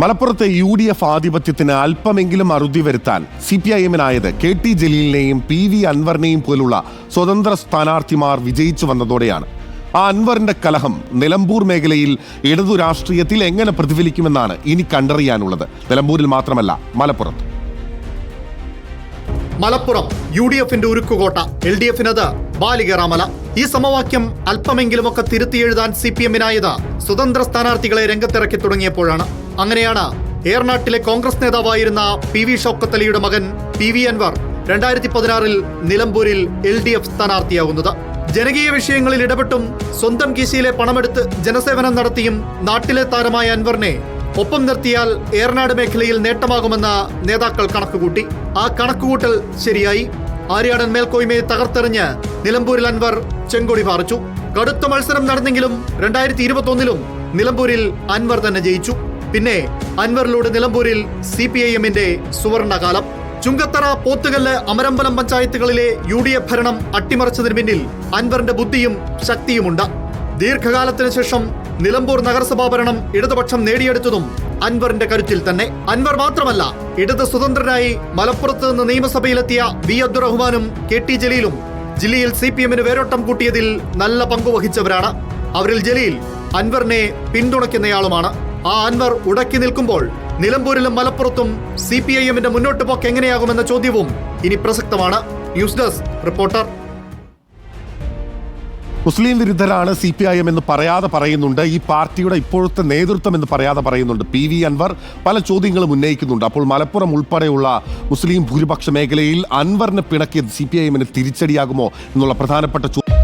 മലപ്പുറത്തെ UDF ആധിപത്യത്തിന് അല്പമെങ്കിലും അറുതി വരുത്താൻ CPIM-നായത് KT ജലീലിനെയും PV അൻവറിനെയും പോലുള്ള സ്വതന്ത്ര സ്ഥാനാർത്ഥിമാർ വിജയിച്ചു വന്നതോടെയാണ്. ആ അൻവറിന്റെ കലഹം നിലമ്പൂർ മേഖലയിൽ ഇടതു രാഷ്ട്രീയത്തിൽ എങ്ങനെ പ്രതിഫലിക്കുമെന്നാണ് ഇനി കണ്ടറിയാനുള്ളത്. നിലമ്പൂരിൽ മാത്രമല്ല, മലപ്പുറം UDF-ന്റെ ഉരുക്കുകോട്ട, LDF-നത് ബാലികേറാമല. ഈ സമവാക്യം അല്പമെങ്കിലുമൊക്കെ തിരുത്തിയെഴുതാൻ CPM-നായത് സ്വതന്ത്ര സ്ഥാനാർത്ഥികളെ രംഗത്തിറക്കി തുടങ്ങിയപ്പോഴാണ്. അങ്ങനെയാണ് ഏറനാട്ടിലെ കോൺഗ്രസ് നേതാവായിരുന്ന PV ഷൗക്കത്ത് അലിയുടെ മകൻ PV അൻവർ 2016-ൽ നിലമ്പൂരിൽ LDF സ്ഥാനാർത്ഥിയാവുന്നത്. ജനകീയ വിഷയങ്ങളിൽ ഇടപെട്ടും സ്വന്തം കീശയിലെ പണമെടുത്ത് ജനസേവനം നടത്തിയും നാട്ടിലെ താരമായ അൻവറിനെ ഒപ്പം നിർത്തിയാൽ ഏറനാട് മേഖലയിൽ നേട്ടമാകുമെന്ന നേതാക്കൾ കണക്കുകൂട്ടി. ആ കണക്കുകൂട്ടൽ ശരിയായി. ആര്യാടൻ മേൽക്കോയ്മയെ തകർത്തെറിഞ്ഞ് നിലമ്പൂരിൽ അൻവർ ചെങ്കൊടി പാറിച്ചു. കടുത്ത മത്സരം നടന്നെങ്കിലും 2021-ലും നിലമ്പൂരിൽ അൻവർ തന്നെ ജയിച്ചു. പിന്നെ അൻവറിലൂടെ നിലമ്പൂരിൽ CPIM-ന്റെ സുവർണകാലം. ചുങ്കത്തറ, പോത്തുകല്ല്, അമരമ്പലം പഞ്ചായത്തുകളിലെ UDF ഭരണം അട്ടിമറിച്ചതിന് പിന്നിൽ അൻവറിന്റെ ബുദ്ധിയും ശക്തിയുമുണ്ട്. ദീർഘകാലത്തിന് ശേഷം നിലമ്പൂർ നഗരസഭാ ഭരണം ഇടതുപക്ഷം നേടിയെടുത്തതും അൻവറിന്റെ കരുത്തിൽ തന്നെ. അൻവർ മാത്രമല്ല, ഇടത് സ്വതന്ത്രരായി മലപ്പുറത്ത് നിന്ന് നിയമസഭയിലെത്തിയ V അബ്ദുറഹ്മാനും KT ജലീലും ജില്ലയിൽ CPM-ന് വേരോട്ടം കൂട്ടിയതിൽ നല്ല പങ്കുവഹിച്ചവരാണ്. അവരിൽ ജലീൽ അൻവറിനെ പിന്തുണയ്ക്കുന്നയാളുമാണ്. ആ അൻവർ ഉടക്കി നിൽക്കുമ്പോൾ നിലമ്പൂരിലും മലപ്പുറത്തും CPIM-ന്റെ മുന്നോട്ട് പോക്ക് എങ്ങനെയാകുമെന്ന ചോദ്യവും ഇനി പ്രസക്തമാണ്. News desk reporter. മുസ്ലിം വിരുദ്ധരാണ് CPIM എന്ന് പറയാതെ പറയുന്നുണ്ട്. ഈ പാർട്ടിയുടെ ഇപ്പോഴത്തെ നേതൃത്വം എന്ന് പറയാതെ പറയുന്നുണ്ട്. PV അൻവർ പല ചോദ്യങ്ങളും ഉന്നയിക്കുന്നുണ്ട്. അപ്പോൾ മലപ്പുറം ഉൾപ്പെടെയുള്ള മുസ്ലിം ഭൂരിപക്ഷ മേഖലയിൽ അൻവറിനെ പിണക്കിയത് CPIM-ന് തിരിച്ചടിയാകുമോ എന്നുള്ള പ്രധാനപ്പെട്ട ചോദ്യം